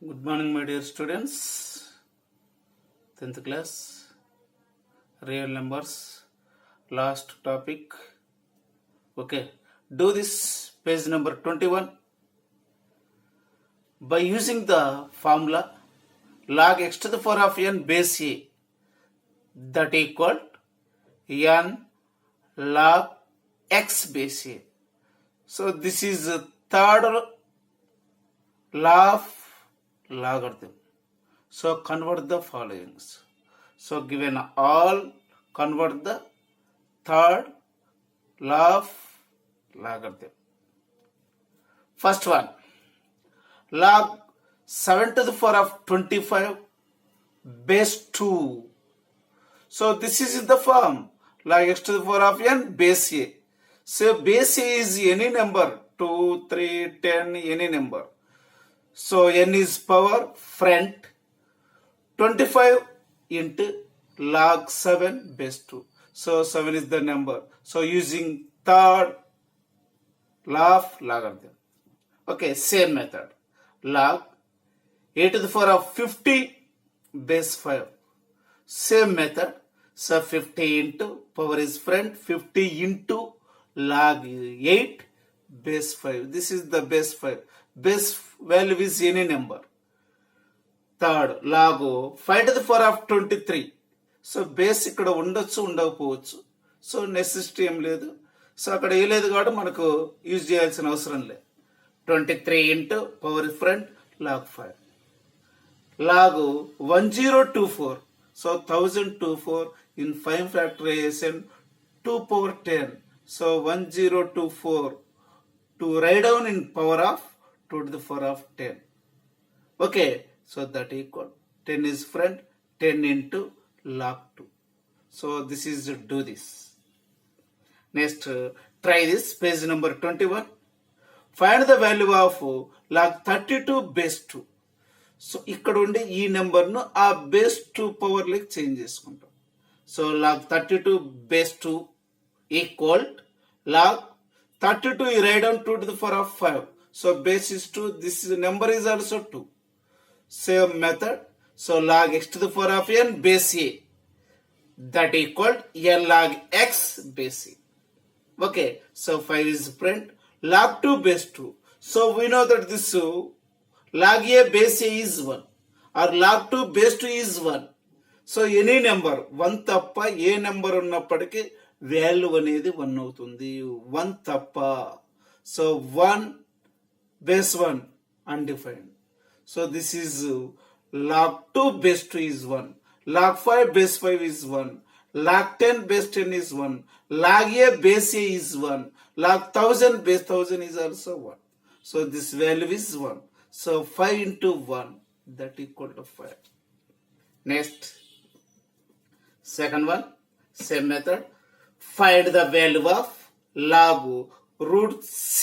Good morning, my dear students. 10th class, real numbers, last topic. Okay, do this page number 21. By using the formula log x to the power of n base a, that equal n log x base a. So this is the third law of logarithm. So convert the followings. So given all, convert the third law of logarithm. First one, log 7 to the power of 25 base 2. So this is in the form log x to the power of n base a. So base a is any number, 2, 3, 10, any number. So n is power front 25 into log 7 base 2. So 7 is the number. So using third law of logarithm. Okay, same method. Log a to the power of 50 base 5. Same method. So 50 into power is front, 50 into log 8 base 5. This is the base 5. Base value is any number. Third, log 5 to the power of 23. So base ఇక్కడ ఉండొచ్చు ఉండకపోవచ్చు. So necessity ఏం లేదు. So అక్కడ ఏ లేదు కాబట్టి మనకు use చేయాల్సిన అవసరం లేదు. 23 into power front log 5. Log 1024. So 1024 in 5 factorization 2 power 10. So 1024 to write down in power of 2 to the power of 10. Okay, so that equal 10 is front, 10 into log 2. So this is do this. Next, try this page number 21. Find the value of log 32 base 2. So ఇక్కడ ఉండే ఈ నెంబర్ను ఆ base 2 power లెక్ change చేసుకుంటాం. So log 32 base 2 equal log 32 you write down 2 to the power of 5. So base is 2, this number is also 2. Same method. So log x to the power of n base a, that equal n log x base a. Okay, so 5 is front, log 2 base 2. So we know that this log a base a is 1 or log 2 base 2 is 1. So any number 1 తప్ప ఏ number ఉన్నప్పటికీ value అనేది 1 అవుతుంది. 1 తప్ప. So 1 base 1 undefined. So this is log 2 base 2 is 1. Log 5 base 5 is 1. Log 10 base 10 is 1. Log a base a is 1. Log 1000 base 1000 is also 1. So this value is 1. So 5 into 1, that equal to 5. Next, second one, same method. Find the value of log root c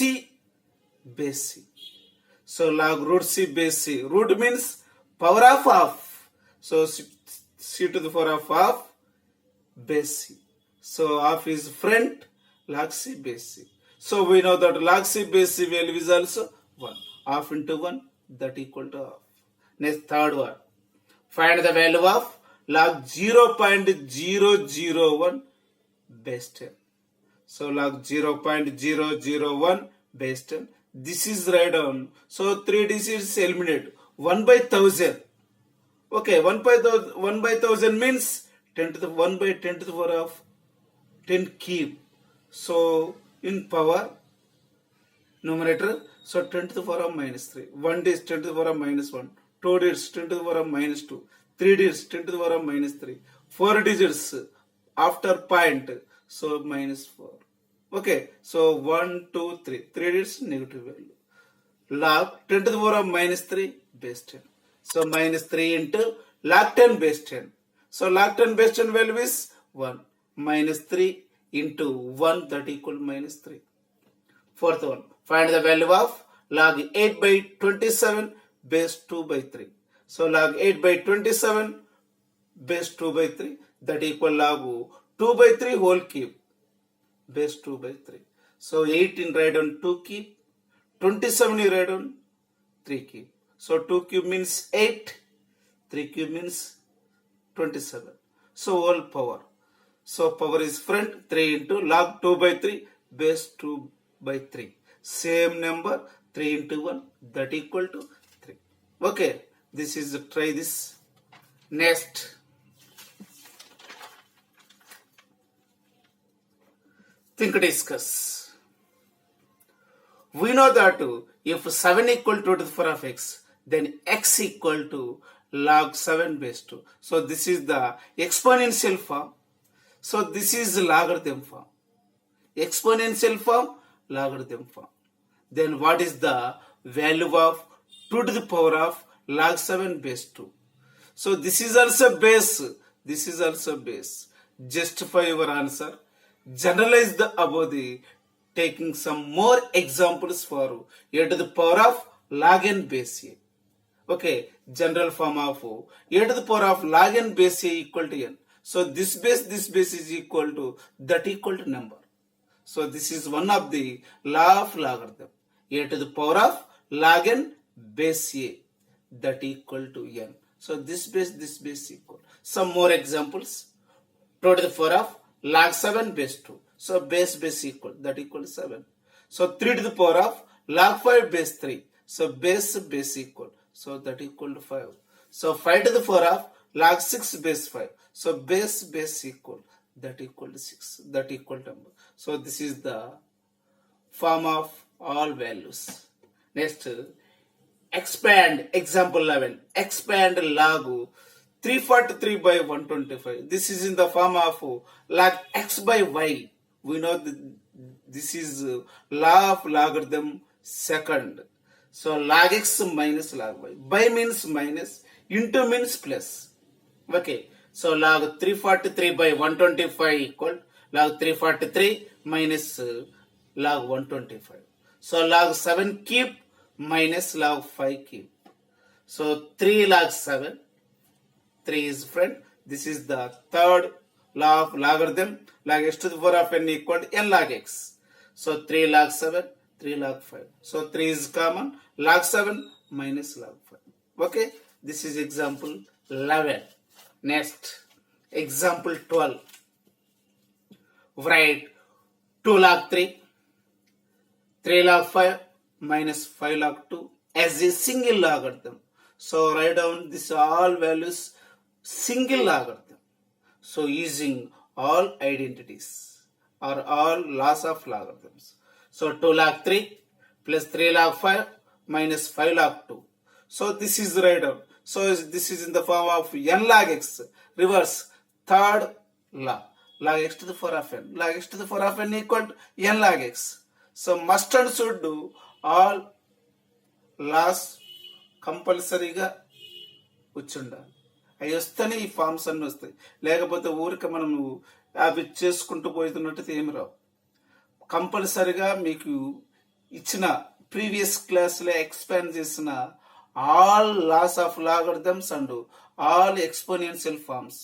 base c. So log root c base c. Root means power of half. So c to the power of half base c. So half is front, log c base c. So we know that log c base c value is also 1. Half into 1, that equal to half. Next, third one. Find the value of log 0.001 base 10. So log 0.001 base 10. This is write down. So 3 digits eliminate. 1 by 1000. Okay, 1 by 1000 means 10 to the 1 by 10 to the power of 10 cube. So in power numerator, so 10 to the power of minus 3. 1 is 10 to the power of minus 1. 2 digits 10 to the power of minus 2. 3 digits 10 to the power of minus 3. 4 digits after point, so minus 4. Okay, so 1, 2, 3. 3 digits negative value. Log 10 to the power of minus 3 base 10. So minus 3 into log 10 base 10. So log 10 base 10 value is 1. Minus 3 into 1, that equal minus 3. Fourth one. Find the value of log 8 by 27 base 2 by 3. So log 8 by 27 base 2 by 3, that equal log 2 by 3 whole cube base 2 by 3. So 8 in write on 2 cube, 27 you write on 3 cube. So 2 cube means 8, 3 cube means 27. So whole power. So power is front 3 into log 2 by 3 base 2 by 3. Same number 3 into 1 that equal to 3. Okay, this is try this. Next, think discuss. We know that if 7 equal to the power of x, then x equal to log 7 base 2. So this is the exponential form. So this is logarithm form. Exponential form, logarithm form. Then what is the value of 2 to the power of log 7 base 2? So this is also base. This is also base. Justify your answer. Generalize the above the taking some more examples for a to the power of log n base a. Okay, general form of a to the power of log n base a equal to n. So this base is equal to that equal to number. So this is one of the law of logarithm. A to the power of log n base a that equal to n. So this base equal. Some more examples. 2 to the power of log 7 base 2. So base equal that equal to 7. So 3 to the power of log 5 base 3. So base equal. So that equal to 5. So 5 to the power of log 6 base 5. So base equal that equal to 6. That equal to number. So this is the form of all values. Next, expand example 11. Expand log 343 by 125. This is in the form of log x by y. We know that this is law of logarithm second. So log x minus log y. By means minus, into means plus. Okay. So log 343 by 125 equal log 343 minus log 125. So log 7 cube minus log 5 cube. So 3 log 7. 3 is friend. This is the third law of logarithm. Log x to the power of n equal to n log x. So 3 log 7, 3 log 5. So 3 is common. Log 7 minus log 5. Okay. This is example 11. Next, example 12. Write 2 log 3, 3 log 5 minus 5 log 2 as a single logarithm. So write down this all values single logarithm. So using all identities or all laws of logarithms. So 2 log 3 plus 3 log 5 minus 5 log 2. So this is write down. So this is in the form of n log x. Reverse third law. Log x to the power of n. Log x to the power of n equal to n log x. So must and should do all laws కంపల్సరీగా వచ్చుండాలి. అవి వస్తేనే ఈ forms అన్నీ వస్తాయి. లేకపోతే ఊరిక మనము అవి చేసుకుంటూ పోతున్నట్టు ఏమి రావు. కంపల్సరీగా మీకు ఇచ్చిన ప్రీవియస్ క్లాస్లో ఎక్స్పాండ్ చేసిన all laws of logarithms and all exponential forms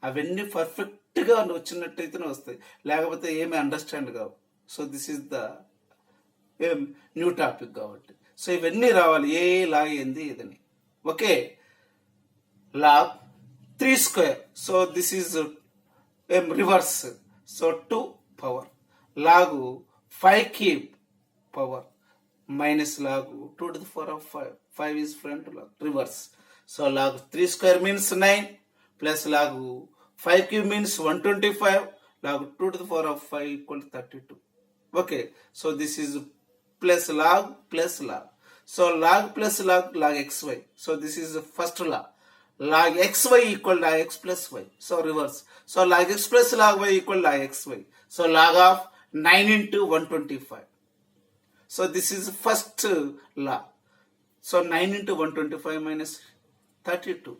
అవన్నీ పర్ఫెక్ట్గా వచ్చినట్టయితేనే వస్తాయి. లేకపోతే ఏమి అండర్స్టాండ్ కావు. So this is the new topic కాబట్టి. సో ఇవన్నీ రావాలి. ఏ లాగ్ ఏంది ఇదని. Okay. Log 3 square. So this is reverse. So 2 power. Log 5 cube power minus log 2 to the power of 5. 5 is front log. Reverse. So log 3 square means 9 plus log 5 cube means 125. Log 2 to the power of 5 equal to 32. Okay. So this is plus log plus log. So log plus log xy. So this is the first law. Log xy equal to log x plus y. So reverse. So log x plus log y equal to log xy. So log of 9 into 125. So this is first law. So 9 into 125 minus 32.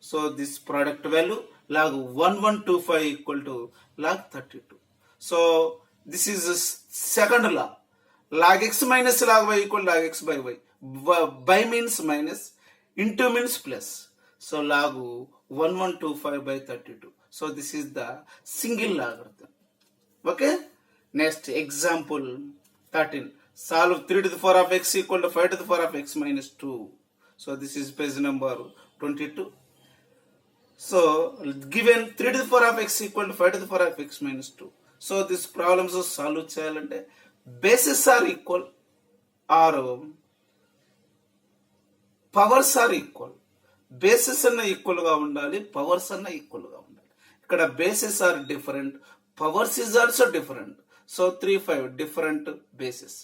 So this product value log 1125 equal to log 32. So this is the second law. Log x minus log y equal to log x by y. By means minus, into means plus. So log 1125 by 32. So this is the single logarithm. Okay. Next example 13. Solve 3 to the power of x equal to 5 to the power of x minus 2. So this is page number 22. So given 3 to the power of x equal to 5 to the power of x minus 2. So this problems solve చేయాలంటే bases are equal or powers are equal. Bases అన్న equal గా ఉండాలి, powers అన్న equal గా ఉండాలి. ఇక్కడ bases are different, powers is also different. So 3, 5 different bases.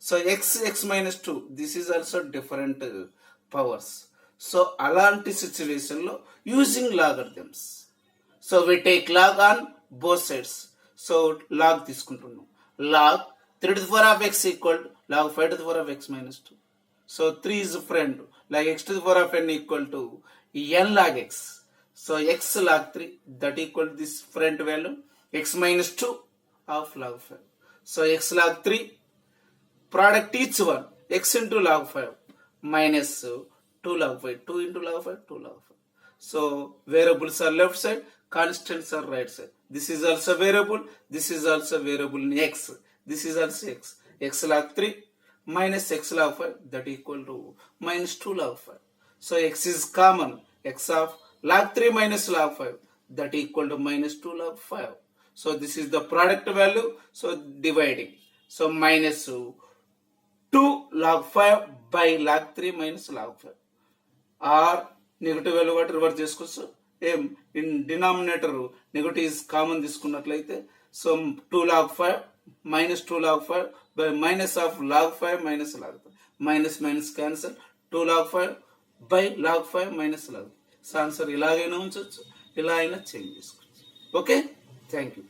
So x minus 2, this is also different powers. So అలాంటి situation లో using logarithms. So we take log on both sides. So log తీసుకుంటున్నాం. Log 3 to the power of x equal to log 5 to the power of x minus 2. So 3 is a friend, like x to the power of n equal to n log x. So x log 3, that equal to this friend value x minus 2 of log 5. So x log 3, product each one, x into log 5 minus 2 log 5, 2 into log 5, 2 log 5. So variables are left side, constants are right side. This is also variable, this is also variable in x. This is also x. X log 3 minus x log 5, that equal to minus 2 log 5. So x is common, x of log 3 minus log 5, that equal to minus 2 log 5. So this is the product value, so dividing. So minus 2 log 5 by log 3 minus log 5. Or negative value వాటి reverse చేసుకోవచ్చు. ఏం in denominator negative is common తీసుకున్నట్లయితే so 2 log 5 minus 2 log 5 by minus of log 5 minus log 5. Minus minus cancel, 2 log 5 by log 5 minus log 5. So answer ఇలాగైనా ఉంచవచ్చు, ఇలా అయినా change చేసుకోవచ్చు. Okay, thank you.